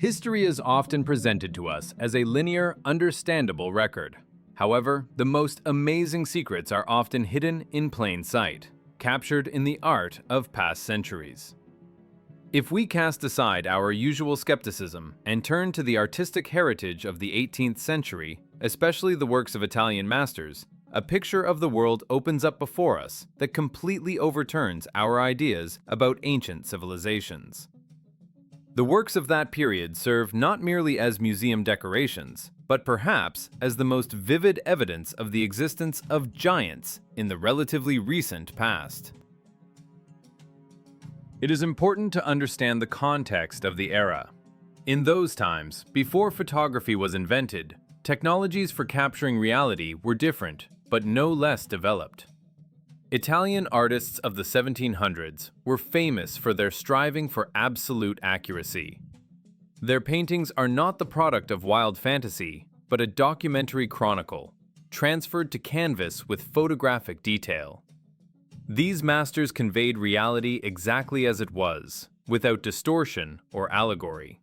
History is often presented to us as a linear, understandable record. However, the most amazing secrets are often hidden in plain sight, captured in the art of past centuries. If we cast aside our usual skepticism and turn to the artistic heritage of the 18th century, especially the works of Italian masters, a picture of the world opens up before us that completely overturns our ideas about ancient civilizations. The works of that period serve not merely as museum decorations, but perhaps as the most vivid evidence of the existence of giants in the relatively recent past. It is important to understand the context of the era. In those times, before photography was invented, technologies for capturing reality were different, but no less developed. Italian artists of the 1700s were famous for their striving for absolute accuracy. Their paintings are not the product of wild fantasy, but a documentary chronicle, transferred to canvas with photographic detail. These masters conveyed reality exactly as it was, without distortion or allegory.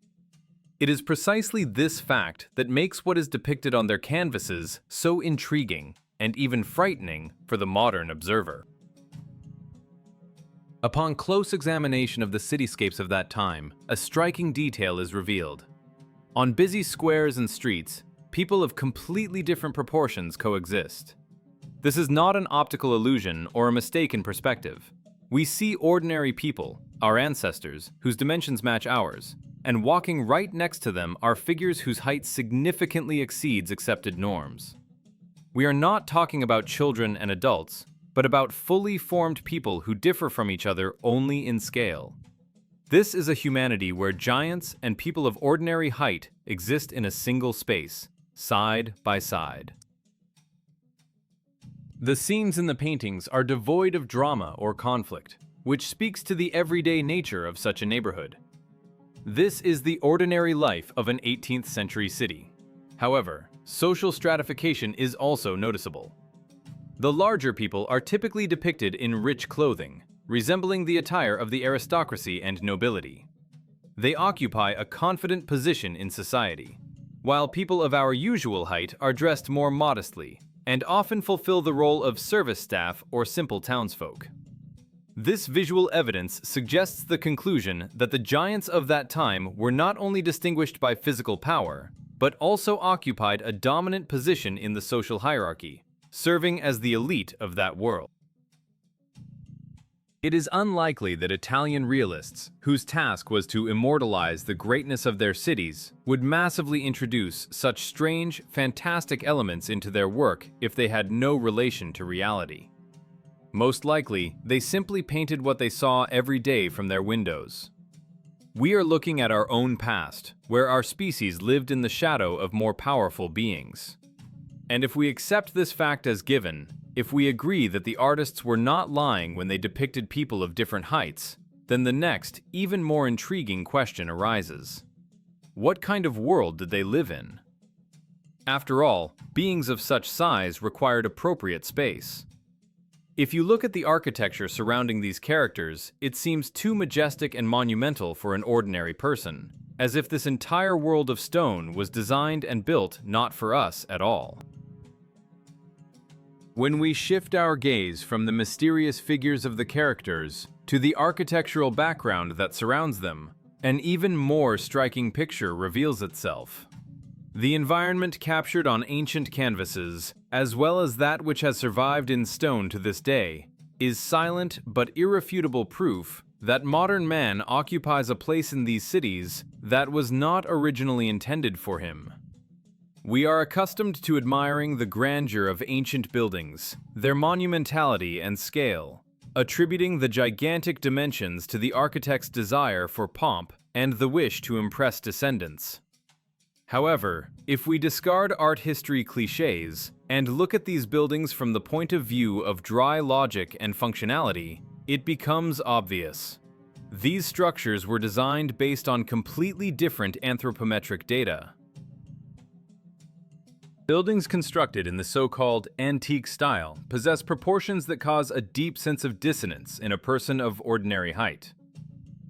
It is precisely this fact that makes what is depicted on their canvases so intriguing and even frightening for the modern observer. Upon close examination of the cityscapes of that time, a striking detail is revealed. On busy squares and streets, people of completely different proportions coexist. This is not an optical illusion or a mistake in perspective. We see ordinary people, our ancestors, whose dimensions match ours, and walking right next to them are figures whose height significantly exceeds accepted norms. We are not talking about children and adults, but about fully formed people who differ from each other only in scale. This is a humanity where giants and people of ordinary height exist in a single space, side by side. The scenes in the paintings are devoid of drama or conflict, which speaks to the everyday nature of such a neighborhood. This is the ordinary life of an 18th century city. However, social stratification is also noticeable. The larger people are typically depicted in rich clothing, resembling the attire of the aristocracy and nobility. They occupy a confident position in society, while people of our usual height are dressed more modestly and often fulfill the role of service staff or simple townsfolk. This visual evidence suggests the conclusion that the giants of that time were not only distinguished by physical power, but also occupied a dominant position in the social hierarchy, serving as the elite of that world. It is unlikely that Italian realists, whose task was to immortalize the greatness of their cities, would massively introduce such strange, fantastic elements into their work if they had no relation to reality. Most likely, they simply painted what they saw every day from their windows. We are looking at our own past, where our species lived in the shadow of more powerful beings. And if we accept this fact as given, if we agree that the artists were not lying when they depicted people of different heights, then the next, even more intriguing question arises. What kind of world did they live in? After all, beings of such size required appropriate space. If you look at the architecture surrounding these characters, it seems too majestic and monumental for an ordinary person, as if this entire world of stone was designed and built not for us at all. When we shift our gaze from the mysterious figures of the characters to the architectural background that surrounds them, an even more striking picture reveals itself. The environment captured on ancient canvases, as well as that which has survived in stone to this day, is silent but irrefutable proof that modern man occupies a place in these cities that was not originally intended for him. We are accustomed to admiring the grandeur of ancient buildings, their monumentality and scale, attributing the gigantic dimensions to the architect's desire for pomp and the wish to impress descendants. However, if we discard art history cliches and look at these buildings from the point of view of dry logic and functionality, it becomes obvious. These structures were designed based on completely different anthropometric data. Buildings constructed in the so-called antique style possess proportions that cause a deep sense of dissonance in a person of ordinary height.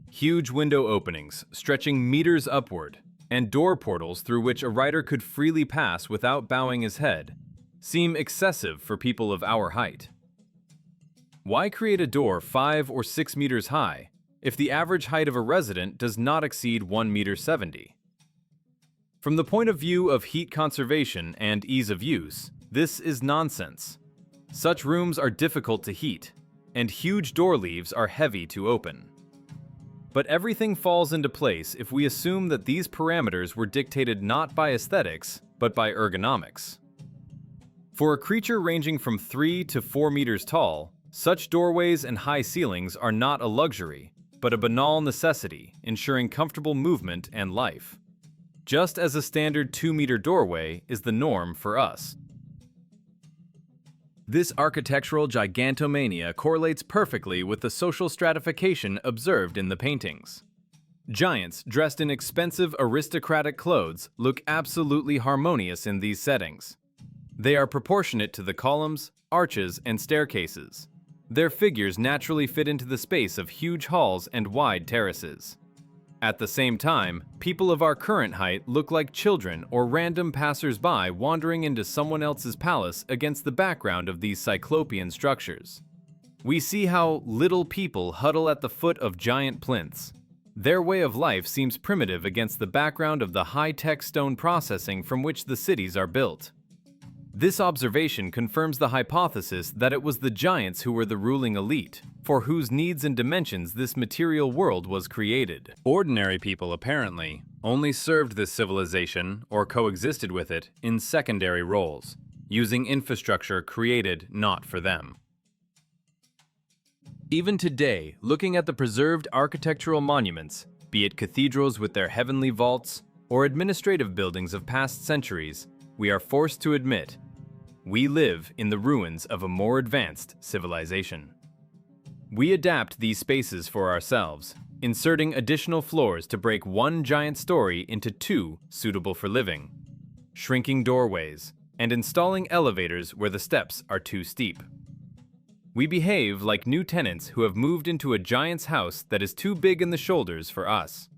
Huge window openings, stretching meters upward, and door portals through which a rider could freely pass without bowing his head seem excessive for people of our height. Why create a door 5 or 6 meters high if the average height of a resident does not exceed 1.70 meters? From the point of view of heat conservation and ease of use, this is nonsense. Such rooms are difficult to heat, and huge door leaves are heavy to open. But everything falls into place if we assume that these parameters were dictated not by aesthetics, but by ergonomics. For a creature ranging from 3 to 4 meters tall, such doorways and high ceilings are not a luxury, but a banal necessity, ensuring comfortable movement and life. Just as a standard 2-meter doorway is the norm for us. This architectural gigantomania correlates perfectly with the social stratification observed in the paintings. Giants dressed in expensive aristocratic clothes look absolutely harmonious in these settings. They are proportionate to the columns, arches, and staircases. Their figures naturally fit into the space of huge halls and wide terraces. At the same time, people of our current height look like children or random passers-by wandering into someone else's palace against the background of these cyclopean structures. We see how little people huddle at the foot of giant plinths. Their way of life seems primitive against the background of the high-tech stone processing from which the cities are built. This observation confirms the hypothesis that it was the giants who were the ruling elite, for whose needs and dimensions this material world was created. Ordinary people, apparently, only served this civilization or coexisted with it in secondary roles, using infrastructure created not for them. Even today, looking at the preserved architectural monuments, be it cathedrals with their heavenly vaults or administrative buildings of past centuries, we are forced to admit, we live in the ruins of a more advanced civilization. We adapt these spaces for ourselves, inserting additional floors to break one giant story into 2 suitable for living, shrinking doorways, and installing elevators where the steps are too steep. We behave like new tenants who have moved into a giant's house that is too big in the shoulders for us.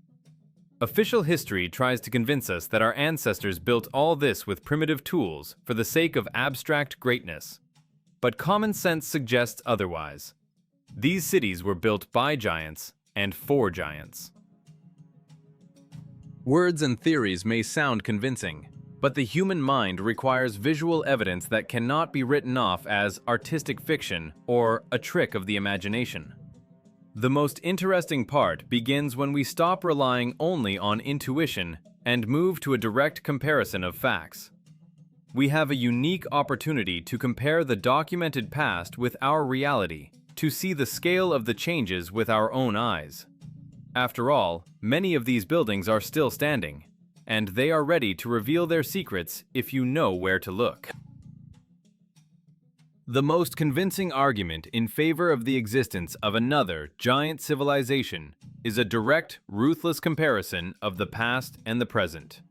Official history tries to convince us that our ancestors built all this with primitive tools for the sake of abstract greatness. But common sense suggests otherwise. These cities were built by giants and for giants. Words and theories may sound convincing, but the human mind requires visual evidence that cannot be written off as artistic fiction or a trick of the imagination. The most interesting part begins when we stop relying only on intuition and move to a direct comparison of facts. We have a unique opportunity to compare the documented past with our reality, to see the scale of the changes with our own eyes. After all, many of these buildings are still standing, and they are ready to reveal their secrets if you know where to look. The most convincing argument in favor of the existence of another giant civilization is a direct, ruthless comparison of the past and the present.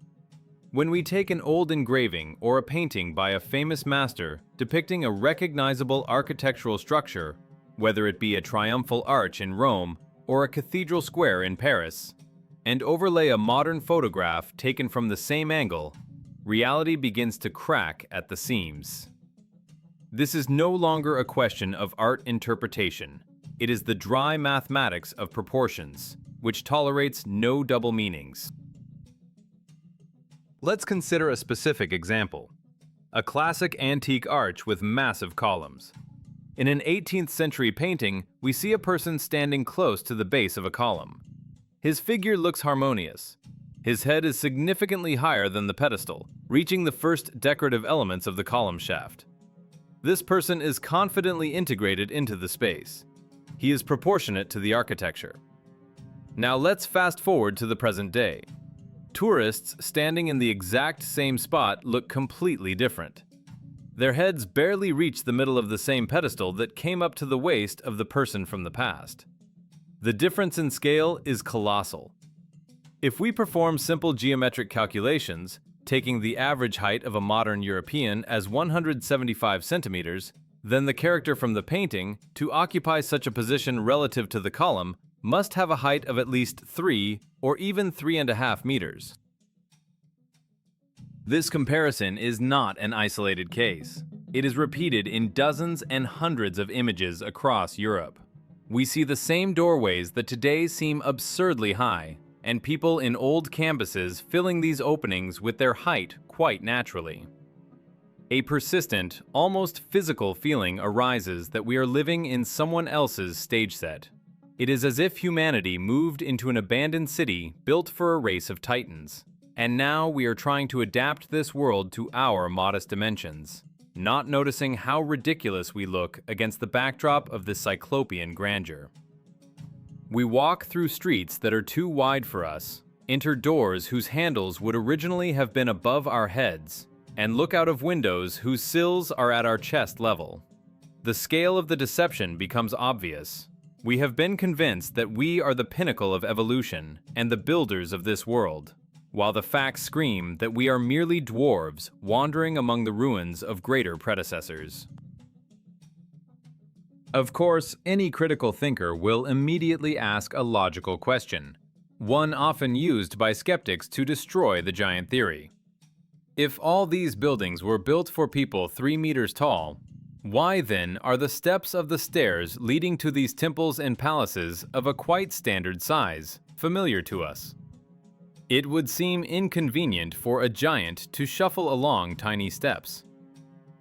When we take an old engraving or a painting by a famous master depicting a recognizable architectural structure, whether it be a triumphal arch in Rome or a cathedral square in Paris, and overlay a modern photograph taken from the same angle, reality begins to crack at the seams. This is no longer a question of art interpretation. It is the dry mathematics of proportions, which tolerates no double meanings. Let's consider a specific example. A classic antique arch with massive columns. In an 18th century painting, we see a person standing close to the base of a column. His figure looks harmonious. His head is significantly higher than the pedestal, reaching the first decorative elements of the column shaft. This person is confidently integrated into the space. He is proportionate to the architecture. Now let's fast forward to the present day. Tourists standing in the exact same spot look completely different. Their heads barely reach the middle of the same pedestal that came up to the waist of the person from the past. The difference in scale is colossal. If we perform simple geometric calculations, taking the average height of a modern European as 175 centimeters, then the character from the painting, to occupy such a position relative to the column, must have a height of at least 3 or even 3.5 meters. This comparison is not an isolated case. It is repeated in dozens and hundreds of images across Europe. We see the same doorways that today seem absurdly high, and people in old campuses filling these openings with their height quite naturally. A persistent, almost physical feeling arises that we are living in someone else's stage set. It is as if humanity moved into an abandoned city built for a race of titans, and now we are trying to adapt this world to our modest dimensions, not noticing how ridiculous we look against the backdrop of this cyclopean grandeur. We walk through streets that are too wide for us, enter doors whose handles would originally have been above our heads, and look out of windows whose sills are at our chest level. The scale of the deception becomes obvious. We have been convinced that we are the pinnacle of evolution and the builders of this world, while the facts scream that we are merely dwarves wandering among the ruins of greater predecessors. Of course, any critical thinker will immediately ask a logical question, one often used by skeptics to destroy the giant theory. If all these buildings were built for people 3 meters tall, why then are the steps of the stairs leading to these temples and palaces of a quite standard size familiar to us? It would seem inconvenient for a giant to shuffle along tiny steps.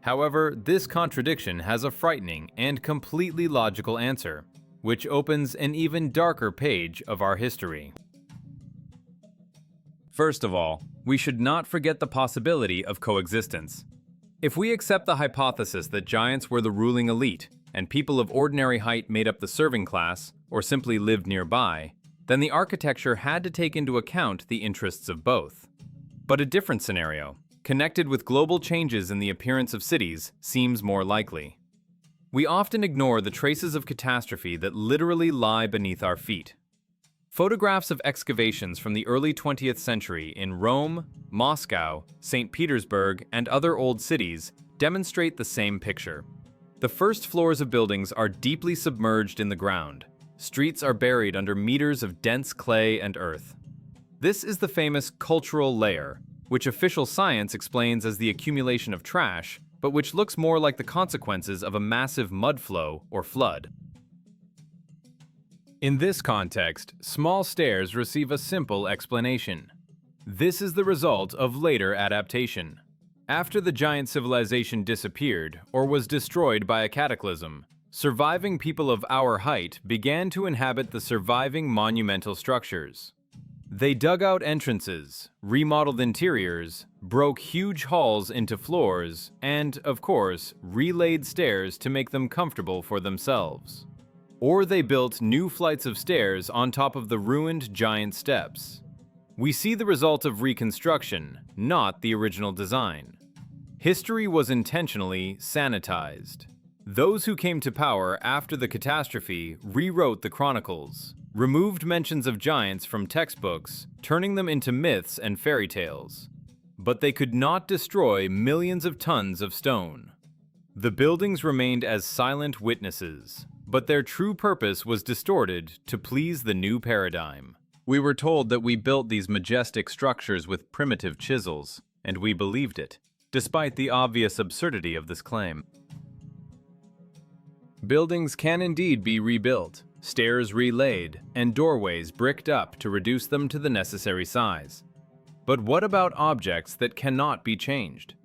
However, this contradiction has a frightening and completely logical answer, which opens an even darker page of our history. First of all, we should not forget the possibility of coexistence. If we accept the hypothesis that giants were the ruling elite, and people of ordinary height made up the serving class, or simply lived nearby, then the architecture had to take into account the interests of both. But a different scenario, connected with global changes in the appearance of cities, seems more likely. We often ignore the traces of catastrophe that literally lie beneath our feet. Photographs of excavations from the early 20th century in Rome, Moscow, St. Petersburg, and other old cities demonstrate the same picture. The first floors of buildings are deeply submerged in the ground. Streets are buried under meters of dense clay and earth. This is the famous cultural layer, which official science explains as the accumulation of trash, but which looks more like the consequences of a massive mud flow or flood. In this context, small stairs receive a simple explanation. This is the result of later adaptation. After the giant civilization disappeared or was destroyed by a cataclysm, surviving people of our height began to inhabit the surviving monumental structures. They dug out entrances, remodeled interiors, broke huge halls into floors, and, of course, relaid stairs to make them comfortable for themselves. Or they built new flights of stairs on top of the ruined giant steps. We see the result of reconstruction, not the original design. History was intentionally sanitized. Those who came to power after the catastrophe rewrote the chronicles, removed mentions of giants from textbooks, turning them into myths and fairy tales. But they could not destroy millions of tons of stone. The buildings remained as silent witnesses, but their true purpose was distorted to please the new paradigm. We were told that we built these majestic structures with primitive chisels, and we believed it, despite the obvious absurdity of this claim. Buildings can indeed be rebuilt, stairs relaid, and doorways bricked up to reduce them to the necessary size. But what about objects that cannot be changed?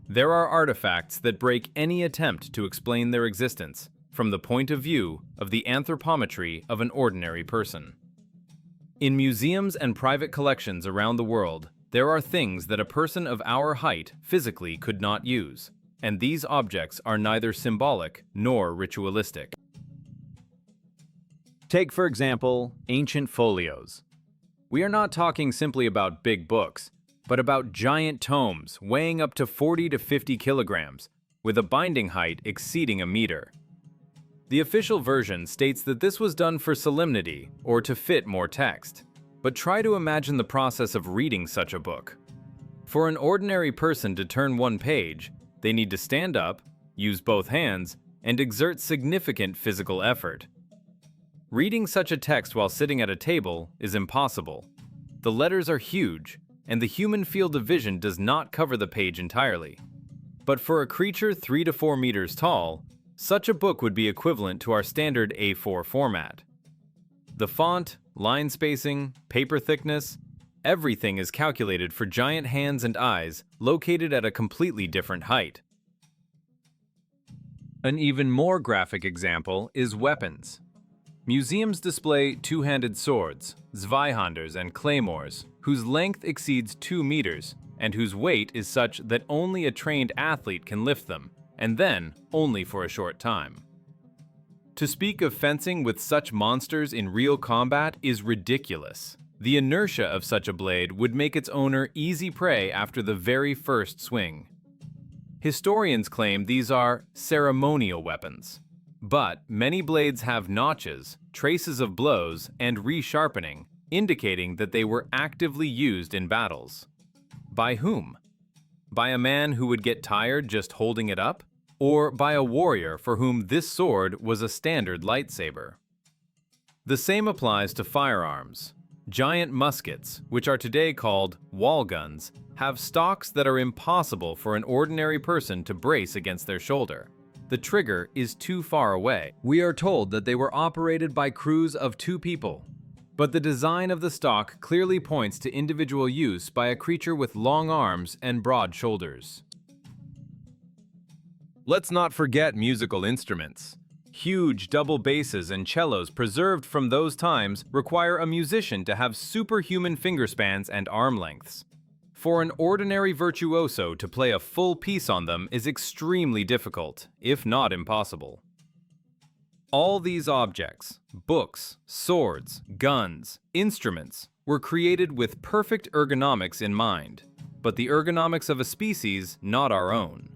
There are artifacts that break any attempt to explain their existence from the point of view of the anthropometry of an ordinary person. In museums and private collections around the world, there are things that a person of our height physically could not use, and these objects are neither symbolic nor ritualistic. Take, for example, ancient folios. We are not talking simply about big books, but about giant tomes weighing up to 40 to 50 kilograms, with a binding height exceeding a meter. The official version states that this was done for solemnity or to fit more text, but try to imagine the process of reading such a book. For an ordinary person to turn one page, they need to stand up, use both hands, and exert significant physical effort. Reading such a text while sitting at a table is impossible. The letters are huge, and the human field of vision does not cover the page entirely. But for a creature 3 to 4 meters tall, such a book would be equivalent to our standard A4 format. The font, line spacing, paper thickness, everything is calculated for giant hands and eyes located at a completely different height. An even more graphic example is weapons. Museums display two-handed swords, Zweihanders and claymores, whose length exceeds 2 meters and whose weight is such that only a trained athlete can lift them, and then only for a short time. To speak of fencing with such monsters in real combat is ridiculous. The inertia of such a blade would make its owner easy prey after the very first swing. Historians claim these are ceremonial weapons. But many blades have notches, traces of blows, and resharpening, indicating that they were actively used in battles. By whom? By a man who would get tired just holding it up? Or by a warrior for whom this sword was a standard lightsaber? The same applies to firearms. Giant muskets, which are today called wall guns, have stocks that are impossible for an ordinary person to brace against their shoulder. The trigger is too far away. We are told that they were operated by crews of 2 people. But the design of the stock clearly points to individual use by a creature with long arms and broad shoulders. Let's not forget musical instruments. Huge double basses and cellos preserved from those times require a musician to have superhuman fingerspans and arm lengths. For an ordinary virtuoso to play a full piece on them is extremely difficult, if not impossible. All these objects, books, swords, guns, instruments, were created with perfect ergonomics in mind, but the ergonomics of a species, not our own.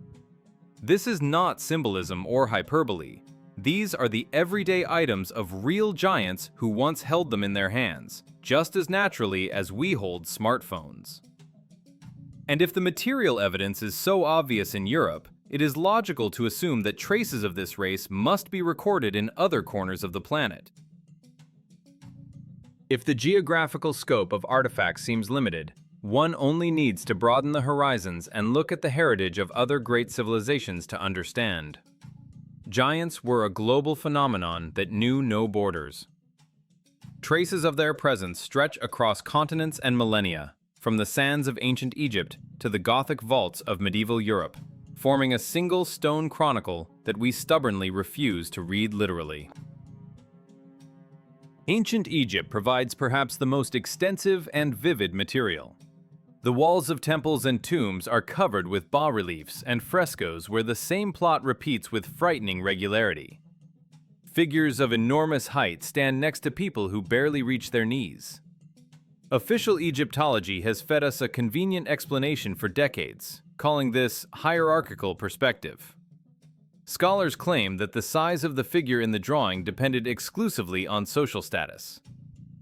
This is not symbolism or hyperbole. These are the everyday items of real giants who once held them in their hands, just as naturally as we hold smartphones. And if the material evidence is so obvious in Europe, it is logical to assume that traces of this race must be recorded in other corners of the planet. If the geographical scope of artifacts seems limited, one only needs to broaden the horizons and look at the heritage of other great civilizations to understand. Giants were a global phenomenon that knew no borders. Traces of their presence stretch across continents and millennia, from the sands of ancient Egypt to the Gothic vaults of medieval Europe, forming a single stone chronicle that we stubbornly refuse to read literally. Ancient Egypt provides perhaps the most extensive and vivid material. The walls of temples and tombs are covered with bas-reliefs and frescoes where the same plot repeats with frightening regularity. Figures of enormous height stand next to people who barely reach their knees. Official Egyptology has fed us a convenient explanation for decades, calling this hierarchical perspective. Scholars claim that the size of the figure in the drawing depended exclusively on social status.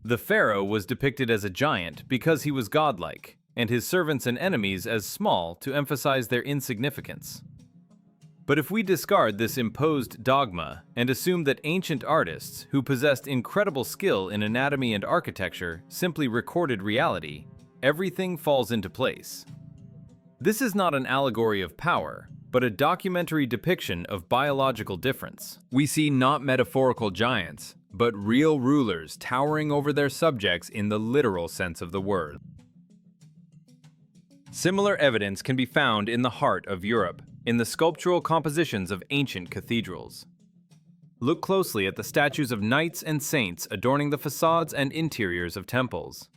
The pharaoh was depicted as a giant because he was godlike, and his servants and enemies as small to emphasize their insignificance. But if we discard this imposed dogma and assume that ancient artists, who possessed incredible skill in anatomy and architecture, simply recorded reality, everything falls into place. This is not an allegory of power, but a documentary depiction of biological difference. We see not metaphorical giants, but real rulers towering over their subjects in the literal sense of the word. Similar evidence can be found in the heart of Europe, in the sculptural compositions of ancient cathedrals. Look closely at the statues of knights and saints adorning the facades and interiors of temples.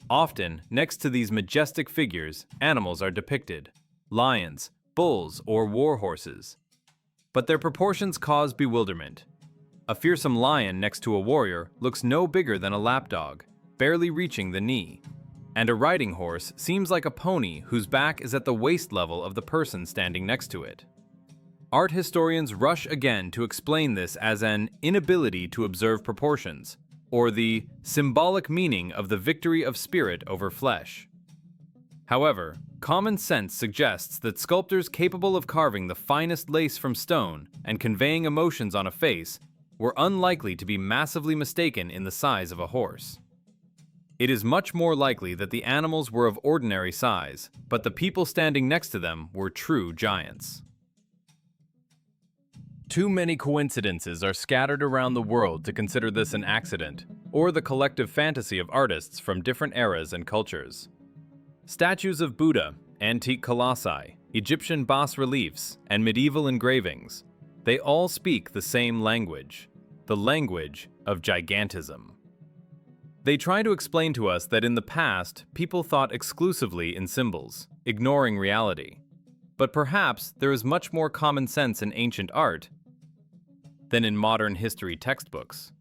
Often, next to these majestic figures, animals are depicted: lions, bulls, or war horses. But their proportions cause bewilderment. A fearsome lion next to a warrior looks no bigger than a lapdog, barely reaching the knee. And a riding horse seems like a pony whose back is at the waist level of the person standing next to it. Art historians rush again to explain this as an inability to observe proportions, or the symbolic meaning of the victory of spirit over flesh. However, common sense suggests that sculptors capable of carving the finest lace from stone and conveying emotions on a face were unlikely to be massively mistaken in the size of a horse. It is much more likely that the animals were of ordinary size, but the people standing next to them were true giants. Too many coincidences are scattered around the world to consider this an accident, or the collective fantasy of artists from different eras and cultures. Statues of Buddha, antique colossi, Egyptian bas-reliefs, and medieval engravings, they all speak the same language, the language of gigantism. They try to explain to us that in the past, people thought exclusively in symbols, ignoring reality. But perhaps there is much more common sense in ancient art than in modern history textbooks.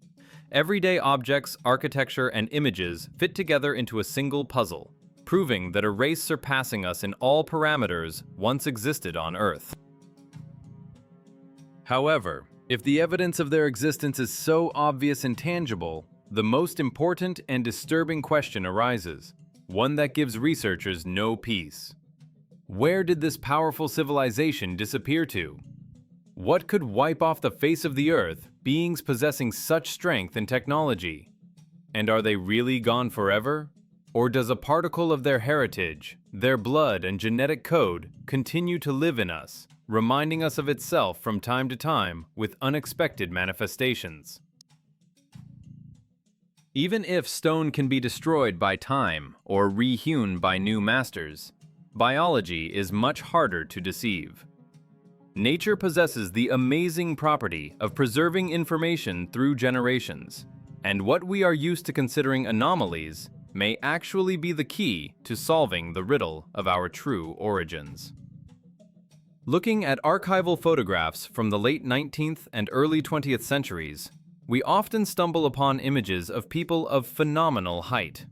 Everyday objects, architecture, and images fit together into a single puzzle, proving that a race surpassing us in all parameters once existed on Earth. However, if the evidence of their existence is so obvious and tangible, the most important and disturbing question arises, one that gives researchers no peace. Where did this powerful civilization disappear to? What could wipe off the face of the Earth beings possessing such strength and technology? And are they really gone forever? Or does a particle of their heritage, their blood and genetic code continue to live in us, reminding us of itself from time to time with unexpected manifestations? Even if stone can be destroyed by time or rehewn by new masters, biology is much harder to deceive. Nature possesses the amazing property of preserving information through generations, and what we are used to considering anomalies may actually be the key to solving the riddle of our true origins. Looking at archival photographs from the late 19th and early 20th centuries, we often stumble upon images of people of phenomenal height.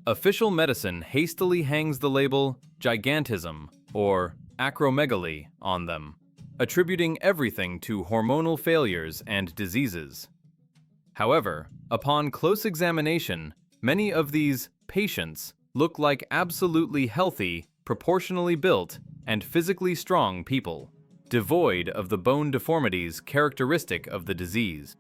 Official medicine hastily hangs the label gigantism or acromegaly on them, attributing everything to hormonal failures and diseases. However, upon close examination, many of these patients look like absolutely healthy, proportionally built, and physically strong people, devoid of the bone deformities characteristic of the disease.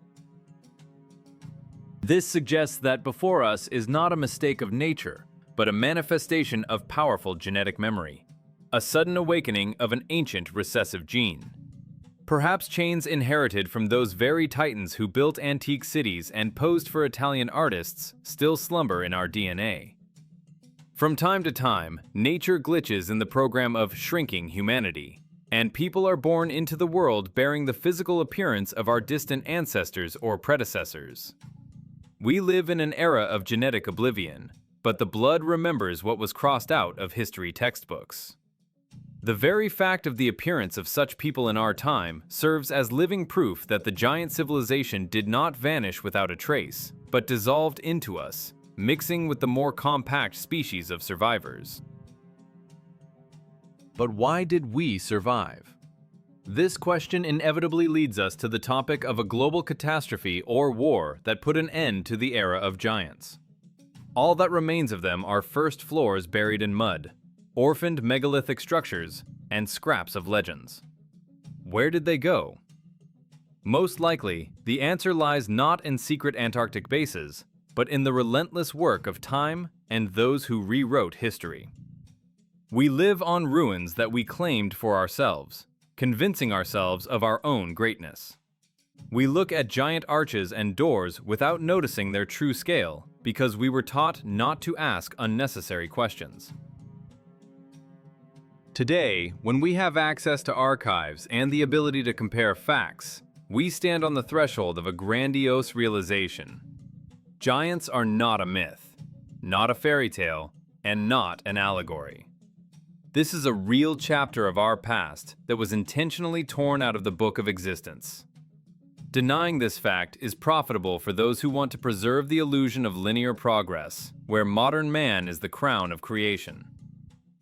This suggests that before us is not a mistake of nature, but a manifestation of powerful genetic memory, a sudden awakening of an ancient recessive gene. Perhaps chains inherited from those very titans who built antique cities and posed for Italian artists still slumber in our DNA. From time to time, nature glitches in the program of shrinking humanity, and people are born into the world bearing the physical appearance of our distant ancestors or predecessors. We live in an era of genetic oblivion, but the blood remembers what was crossed out of history textbooks. The very fact of the appearance of such people in our time serves as living proof that the giant civilization did not vanish without a trace, but dissolved into us, mixing with the more compact species of survivors. But why did we survive? This question inevitably leads us to the topic of a global catastrophe or war that put an end to the era of giants. All that remains of them are first floors buried in mud, orphaned megalithic structures, and scraps of legends. Where did they go? Most likely, the answer lies not in secret Antarctic bases, but in the relentless work of time and those who rewrote history. We live on ruins that we claimed for ourselves, convincing ourselves of our own greatness. We look at giant arches and doors without noticing their true scale because we were taught not to ask unnecessary questions. Today, when we have access to archives and the ability to compare facts, we stand on the threshold of a grandiose realization. Giants are not a myth, not a fairy tale, and not an allegory. This is a real chapter of our past that was intentionally torn out of the book of existence. Denying this fact is profitable for those who want to preserve the illusion of linear progress, where modern man is the crown of creation.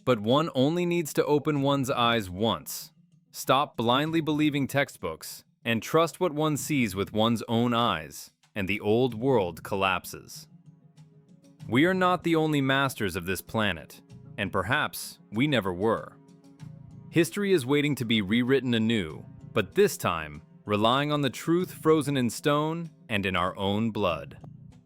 But one only needs to open one's eyes once, stop blindly believing textbooks, and trust what one sees with one's own eyes, and the old world collapses. We are not the only masters of this planet, and perhaps we never were. History is waiting to be rewritten anew, but this time, relying on the truth frozen in stone and in our own blood.